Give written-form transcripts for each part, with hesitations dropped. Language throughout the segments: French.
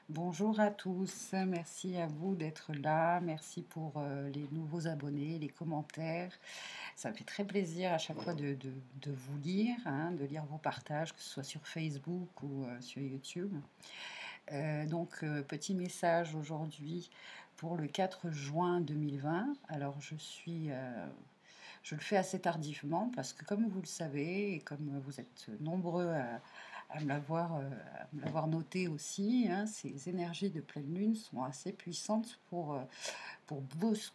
Bonjour à tous, merci à vous d'être là, merci pour les nouveaux abonnés, les commentaires. Ça me fait très plaisir à chaque fois de vous lire, hein, de lire vos partages, que ce soit sur Facebook ou sur YouTube. Petit message aujourd'hui pour le 4 juin 2020. Alors je le fais assez tardivement parce que comme vous le savez et comme vous êtes nombreux à me l'avoir noté aussi, hein, ces énergies de pleine lune sont assez puissantes pour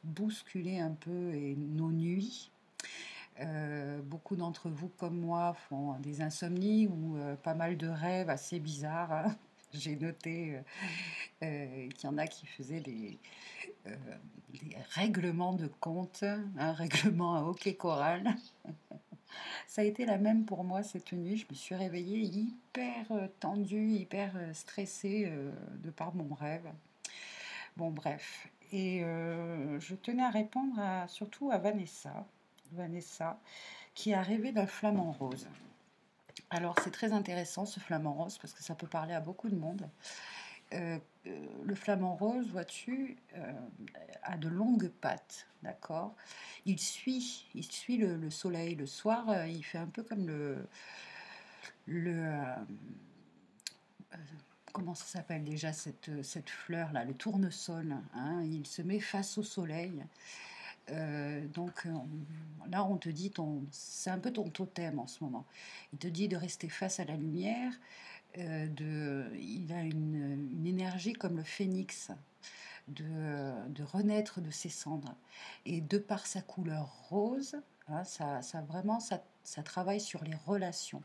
bousculer un peu nos nuits. Beaucoup d'entre vous, comme moi, font des insomnies ou pas mal de rêves assez bizarres, hein. J'ai noté qu'il y en a qui faisaient euh, des règlements de compte, un règlement à hockey choral. Ça a été la même pour moi cette nuit. Je me suis réveillée hyper tendue, hyper stressée de par mon rêve. Bon, bref. Et je tenais à répondre surtout à Vanessa. Vanessa, qui a rêvé d'un flamant rose. Alors, c'est très intéressant ce flamant rose parce que ça peut parler à beaucoup de monde. Le flamant rose, vois-tu, a de longues pattes, d'accord. Il suit le soleil le soir. Il fait un peu comme le comment ça s'appelle déjà cette fleur là, le tournesol, hein, il se met face au soleil. Là, on te dit, c'est un peu ton totem en ce moment. Il te dit de rester face à la lumière. Il a une énergie comme le phénix, de renaître de ses cendres. Et de par sa couleur rose, hein, ça travaille sur les relations.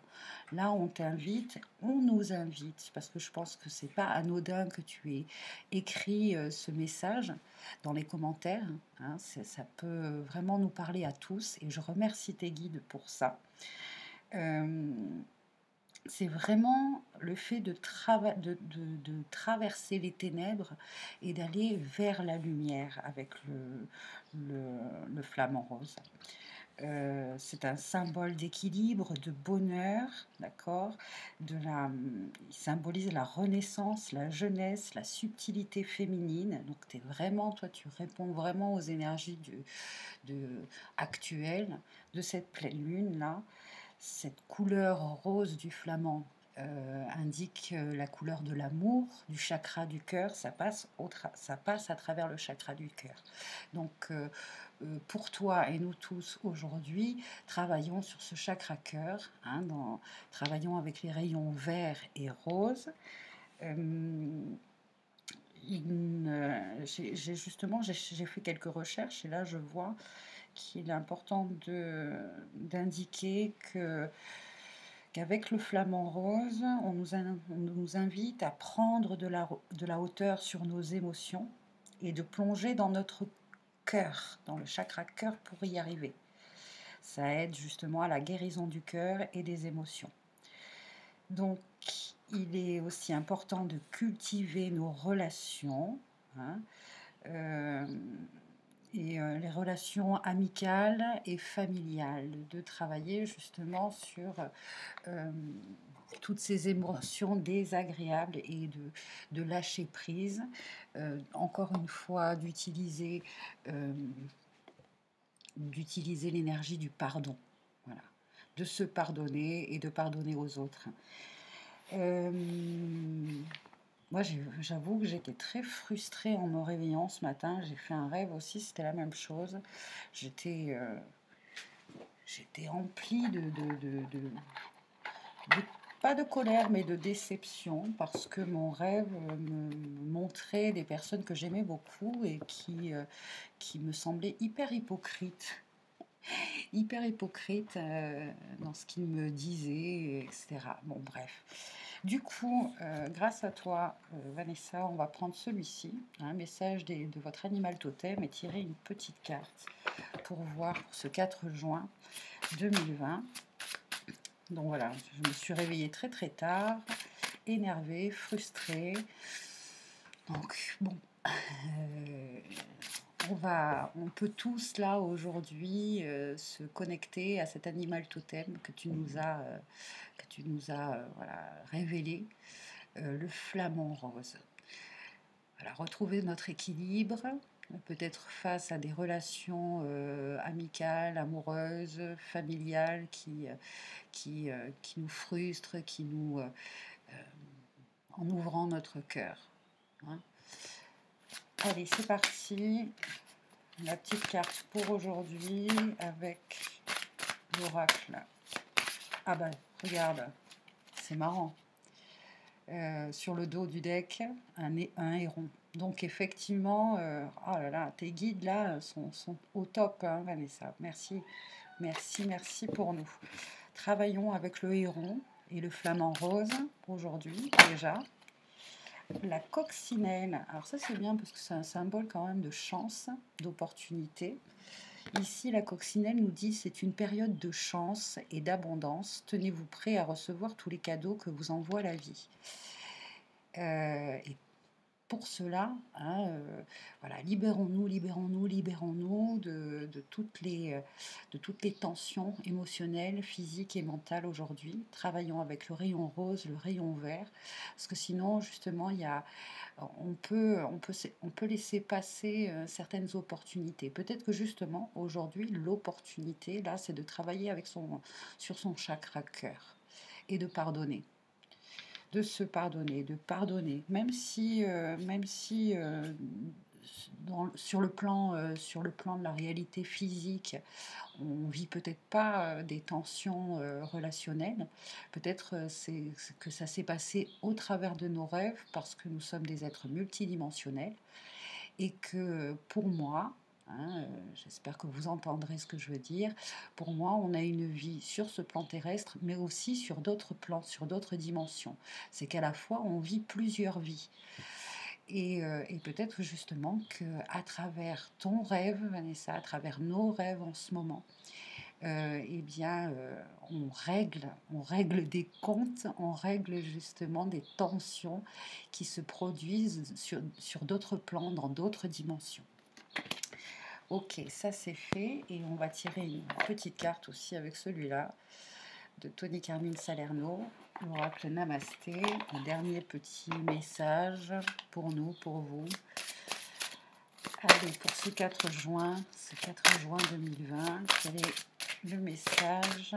Là, on nous invite, parce que je pense que c'est pas anodin que tu aies écrit ce message dans les commentaires, hein, ça peut vraiment nous parler à tous, et je remercie tes guides pour ça. Euh, c'est vraiment le fait de traverser les ténèbres et d'aller vers la lumière avec le flamant rose. C'est un symbole d'équilibre, de bonheur, d'accord. Il symbolise la renaissance, la jeunesse, la subtilité féminine. Donc, toi, tu réponds vraiment aux énergies actuelles de cette pleine lune là. Cette couleur rose du flamand indique la couleur de l'amour, du chakra du cœur. Ça passe à travers le chakra du cœur. Pour toi et nous tous aujourd'hui, travaillons sur ce chakra cœur, hein, travaillons avec les rayons verts et roses. J'ai fait quelques recherches et là je vois qu'il est important d'indiquer qu'avec le flamant rose, on nous invite à prendre de la hauteur sur nos émotions et de plonger dans notre cœur, dans le chakra cœur pour y arriver. Ça aide justement à la guérison du cœur et des émotions. Donc, il est aussi important de cultiver nos relations, hein, les relations amicales et familiales, de travailler justement sur toutes ces émotions désagréables et de lâcher prise. Encore une fois, euh, d'utiliser l'énergie du pardon, voilà, de se pardonner et de pardonner aux autres. Euh, Moi, j'avoue que j'étais très frustrée en me réveillant ce matin. J'ai fait un rêve aussi, c'était la même chose. J'étais j'étais emplie pas de colère, mais de déception, parce que mon rêve me montrait des personnes que j'aimais beaucoup et qui me semblaient hyper hypocrite dans ce qu'il me disait, etc. Bon, bref. Du coup, grâce à toi, Vanessa, on va prendre celui-ci, un message de votre animal totem, et tirer une petite carte pour voir pour ce 4 juin 2020. Donc voilà, je me suis réveillée très très tard, énervée, frustrée. Donc bon, on peut tous là aujourd'hui se connecter à cet animal totem que tu nous as voilà, révélé, le flamant rose. voilà, retrouver notre équilibre, peut-être face à des relations amicales, amoureuses, familiales qui nous frustrent, en ouvrant notre cœur. Hein. Allez, c'est parti. La petite carte pour aujourd'hui avec l'oracle. Ah ben, regarde, c'est marrant. Sur le dos du deck, un héron. Donc effectivement, oh là là, tes guides là sont au top, hein, Vanessa. Merci, merci, merci pour nous. Travaillons avec le héron et le flamant rose aujourd'hui déjà. La coccinelle, alors ça c'est bien parce que c'est un symbole quand même de chance, d'opportunité. Ici, la coccinelle nous dit c'est une période de chance et d'abondance. Tenez-vous prêt à recevoir tous les cadeaux que vous envoie la vie. Et pour cela, hein, voilà, libérons-nous, libérons-nous, libérons-nous de toutes les tensions émotionnelles, physiques et mentales aujourd'hui. Travaillons avec le rayon rose, le rayon vert, parce que sinon, justement, on peut laisser passer certaines opportunités. Peut-être que justement, aujourd'hui, l'opportunité, là, c'est de travailler sur son chakra cœur et de pardonner. De se pardonner, de pardonner, même si sur le plan de la réalité physique, on vit peut-être pas des tensions relationnelles, peut-être c'est que ça s'est passé au travers de nos rêves parce que nous sommes des êtres multidimensionnels et que pour moi, hein, j'espère que vous entendrez ce que je veux dire, pour moi on a une vie sur ce plan terrestre mais aussi sur d'autres plans, sur d'autres dimensions. C'est qu'à la fois on vit plusieurs vies. Et peut-être justement qu'à travers ton rêve, Vanessa, à travers nos rêves en ce moment, eh bien, on règle des comptes, on règle justement des tensions qui se produisent sur d'autres plans, dans d'autres dimensions. Ok, ça c'est fait et on va tirer une petite carte aussi avec celui-là de Tony Carmine Salerno, l'oracle Namasté, un dernier petit message pour nous, pour vous. Allez, pour ce 4 juin 2020, quel est le message?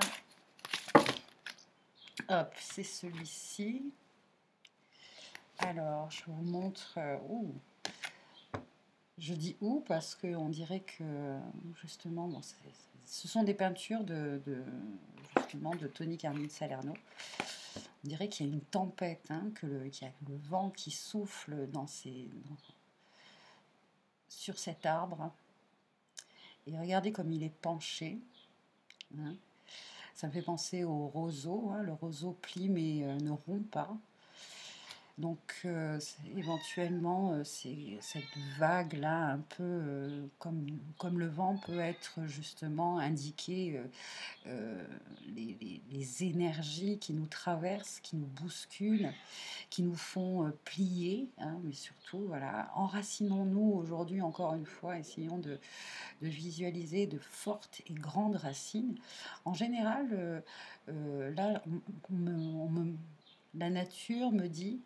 Hop, c'est celui-ci. Alors, je vous montre je dis où parce qu'on dirait que justement, bon, ce sont des peintures justement de Tony Carmine Salerno. On dirait qu'il y a une tempête, hein, qu'il y a le vent qui souffle sur cet arbre. Et regardez comme il est penché. Hein. Ça me fait penser au roseau. Hein. Le roseau plie mais ne rompt pas. Donc éventuellement, cette vague-là, un peu comme le vent peut être justement indiqué les énergies qui nous traversent, qui nous bousculent, qui nous font plier, hein, mais surtout, voilà, enracinons-nous aujourd'hui encore une fois, essayons de visualiser de fortes et grandes racines. En général, là, la nature me dit,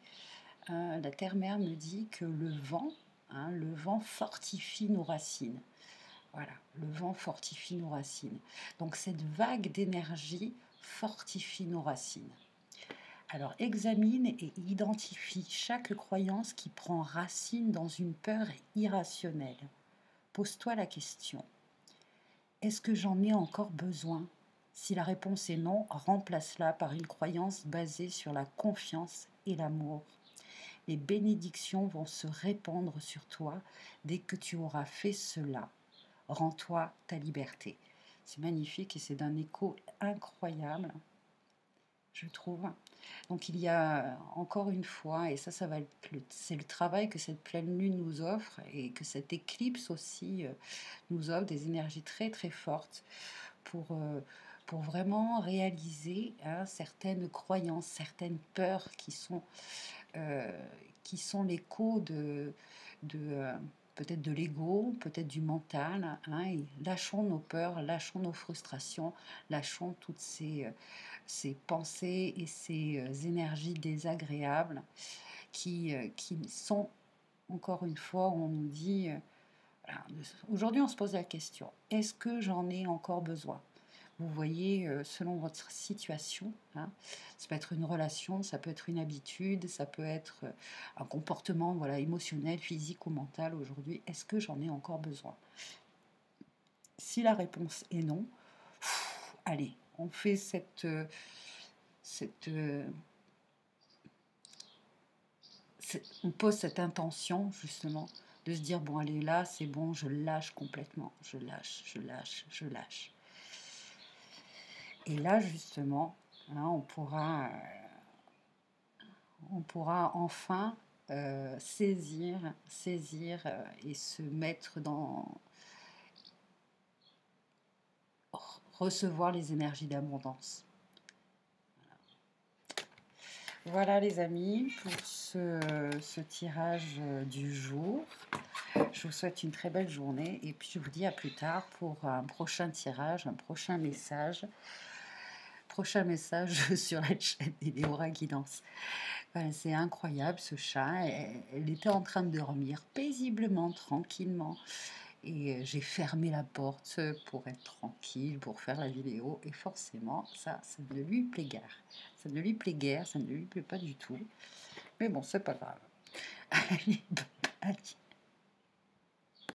la terre-mère me dit que le vent fortifie nos racines. Voilà, le vent fortifie nos racines. Donc cette vague d'énergie fortifie nos racines. Alors examine et identifie chaque croyance qui prend racine dans une peur irrationnelle. Pose-toi la question. Est-ce que j'en ai encore besoin? Si la réponse est non, remplace-la par une croyance basée sur la confiance et l'amour. Les bénédictions vont se répandre sur toi dès que tu auras fait cela. Rends-toi ta liberté. C'est magnifique et c'est d'un écho incroyable, je trouve. Donc il y a encore une fois, et ça va c'est le travail que cette pleine lune nous offre et que cette éclipse aussi nous offre, des énergies très très fortes pour vraiment réaliser certaines croyances, certaines peurs qui sont l'écho de peut-être de l'ego, peut-être du mental. Hein, et lâchons nos peurs, lâchons nos frustrations, lâchons toutes ces pensées et ces énergies désagréables qui sont encore une fois, on nous dit, voilà, aujourd'hui on se pose la question, est-ce que j'en ai encore besoin? Vous voyez, selon votre situation, hein, ça peut être une relation, ça peut être une habitude, ça peut être un comportement, voilà, émotionnel, physique ou mental aujourd'hui. Est-ce que j'en ai encore besoin? Si la réponse est non, allez, on fait cette, on pose cette intention justement de se dire bon allez là c'est bon, je lâche complètement, je lâche, je lâche, je lâche. Et là justement, hein, on pourra enfin saisir et se mettre dans recevoir les énergies d'abondance. Voilà les amis pour ce tirage du jour. Je vous souhaite une très belle journée et puis je vous dis à plus tard pour un prochain tirage, un prochain message. Prochain message sur la chaîne d'Eleora Guidance. Voilà, c'est incroyable ce chat. Elle était en train de dormir paisiblement, tranquillement. Et j'ai fermé la porte pour être tranquille, pour faire la vidéo. Et forcément, ça ne lui plaît guère. Ça ne lui plaît guère, ça ne lui plaît pas du tout. Mais bon, c'est pas grave. Allez, bye.